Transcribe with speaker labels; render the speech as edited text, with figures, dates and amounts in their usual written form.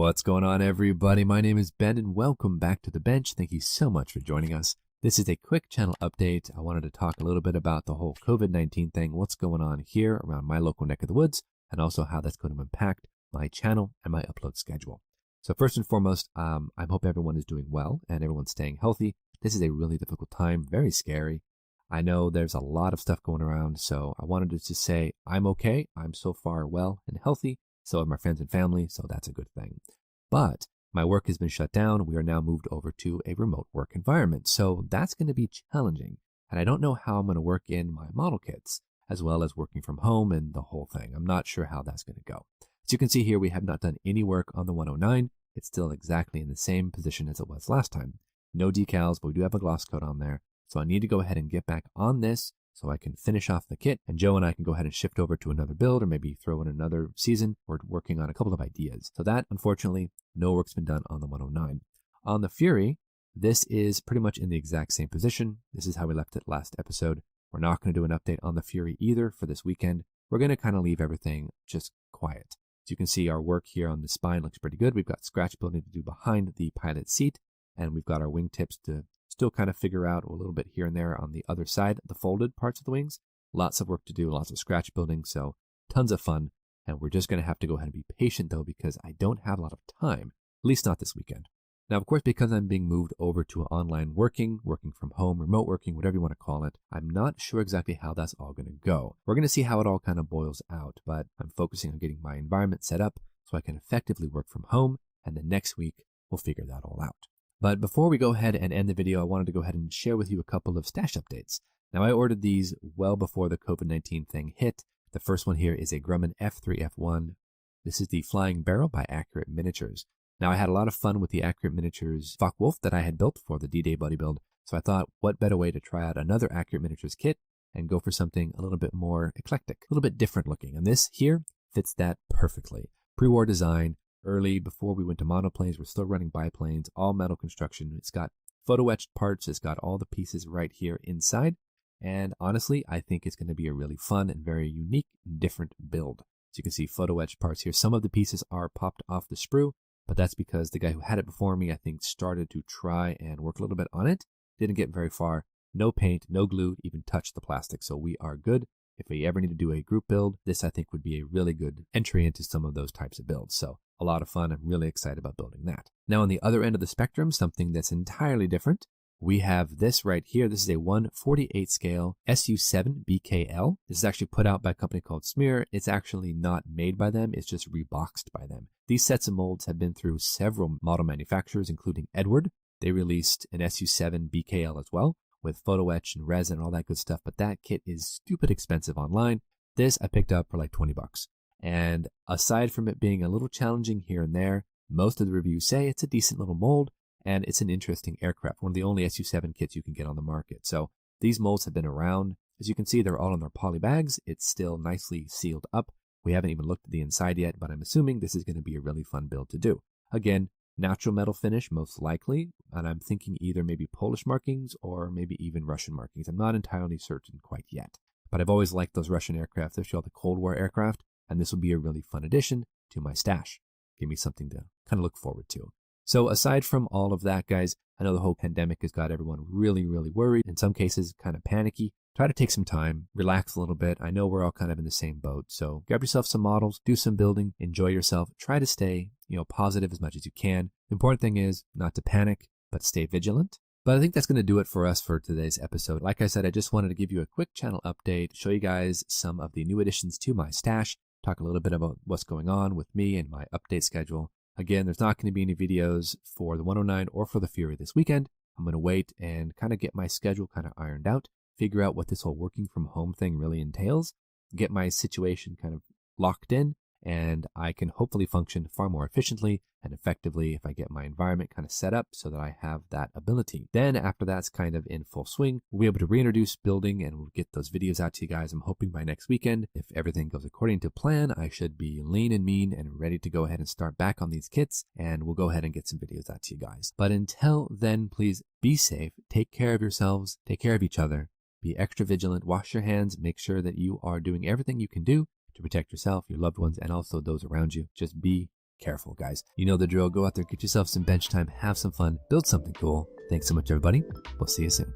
Speaker 1: What's going on, everybody? My name is Ben and welcome back to The Bench. Thank you so much for joining us. This is a quick channel update. I wanted to talk a little bit about the whole COVID-19 thing, what's going on here around my local neck of the woods, and also how that's going to impact my channel and my upload schedule. So first and foremost, I hope everyone is doing well and everyone's staying healthy. This is a really difficult time, very scary. I know there's a lot of stuff going around, so I wanted to just say I'm okay. I'm so far well and healthy. So are my friends and family, so that's a good thing. But my work has been shut down. We are now moved over to a remote work environment. So that's going to be challenging. And I don't know how I'm going to work in my model kits, as well as working from home and the whole thing. I'm not sure how that's going to go. As you can see here, we have not done any work on the 109. It's still exactly in the same position as it was last time. No decals, but we do have a gloss coat on there. So I need to go ahead and get back on this so I can finish off the kit, and Joe and I can go ahead and shift over to another build or maybe throw in another season. We're working on a couple of ideas. So that, unfortunately, no work's been done on the 109. On the Fury, this is pretty much in the exact same position. This is how we left it last episode. We're not going to do an update on the Fury either for this weekend. We're going to kind of leave everything just quiet. As you can see, our work here on the spine looks pretty good. We've got scratch building to do behind the pilot seat, and we've got our wingtips to still kind of figure out a little bit here and there on the other side, the folded parts of the wings. Lots of work to do, lots of scratch building, so tons of fun. And we're just going to have to go ahead and be patient, though, because I don't have a lot of time, at least not this weekend. Now, of course, because I'm being moved over to online working from home, remote working, whatever you want to call it, I'm not sure exactly how that's all going to go. We're going to see how it all kind of boils out, but I'm focusing on getting my environment set up so I can effectively work from home, and then next week, we'll figure that all out. But before we go ahead and end the video, I wanted to go ahead and share with you a couple of stash updates. Now, I ordered these well before the COVID-19 thing hit. The first one here is a Grumman F3F1. This is the Flying Barrel by Accurate Miniatures. Now, I had a lot of fun with the Accurate Miniatures Focke-Wulf that I had built for the D-Day Buddy build, so I thought, what better way to try out another Accurate Miniatures kit and go for something a little bit more eclectic, a little bit different looking. And this here fits that perfectly. Pre-war design. Early, before we went to monoplanes, we're still running biplanes, all metal construction. It's got photo etched parts. It's got all the pieces right here inside. And honestly, I think it's going to be a really fun and very unique, different build. As you can see, photo etched parts here. Some of the pieces are popped off the sprue, but that's because the guy who had it before me, I think, started to try and work a little bit on it. Didn't get very far. No paint, no glue, even touched the plastic. So we are good. If we ever need to do a group build, this I think would be a really good entry into some of those types of builds. So a lot of fun. I'm really excited about building that. Now on the other end of the spectrum, something that's entirely different. We have this right here. This is a 1/48 scale SU7 BKL. This is actually put out by a company called Smear. It's actually not made by them. It's just reboxed by them. These sets of molds have been through several model manufacturers, including Edward. They released an SU7 BKL as well, with photo etch and resin and all that good stuff, but that kit is stupid expensive online. This I picked up for like 20 bucks. And aside from it being a little challenging here and there, most of the reviews say it's a decent little mold and it's an interesting aircraft, one of the only SU7 kits you can get on the market. So these molds have been around. As you can see, they're all in their poly bags. It's still nicely sealed up. We haven't even looked at the inside yet, but I'm assuming this is going to be a really fun build to do. Again, natural metal finish, most likely, and I'm thinking either maybe Polish markings or maybe even Russian markings. I'm not entirely certain quite yet, but I've always liked those Russian aircraft. They're all the Cold War aircraft, and this will be a really fun addition to my stash. Give me something to kind of look forward to. So aside from all of that, guys, I know the whole pandemic has got everyone really, really worried, in some cases kind of panicky. Try to take some time, relax a little bit. I know we're all kind of in the same boat, so grab yourself some models, do some building, enjoy yourself. Try to stay, positive as much as you can. The important thing is not to panic, but stay vigilant. But I think that's going to do it for us for today's episode. Like I said, I just wanted to give you a quick channel update, show you guys some of the new additions to my stash, talk a little bit about what's going on with me and my update schedule. Again, there's not going to be any videos for the 109 or for the Fury this weekend. I'm going to wait and kind of get my schedule kind of ironed out, figure out what this whole working from home thing really entails, get my situation kind of locked in, and I can hopefully function far more efficiently and effectively if I get my environment kind of set up so that I have that ability. Then after that's kind of in full swing, we'll be able to reintroduce building and we'll get those videos out to you guys. I'm hoping by next weekend, if everything goes according to plan, I should be lean and mean and ready to go ahead and start back on these kits, and we'll go ahead and get some videos out to you guys. But until then, please be safe, take care of yourselves, take care of each other, be extra vigilant, wash your hands, make sure that you are doing everything you can do to protect yourself, your loved ones, and also those around you. Just be careful, guys. You know the drill. Go out there, get yourself some bench time, have some fun, build something cool. Thanks so much, everybody. We'll see you soon.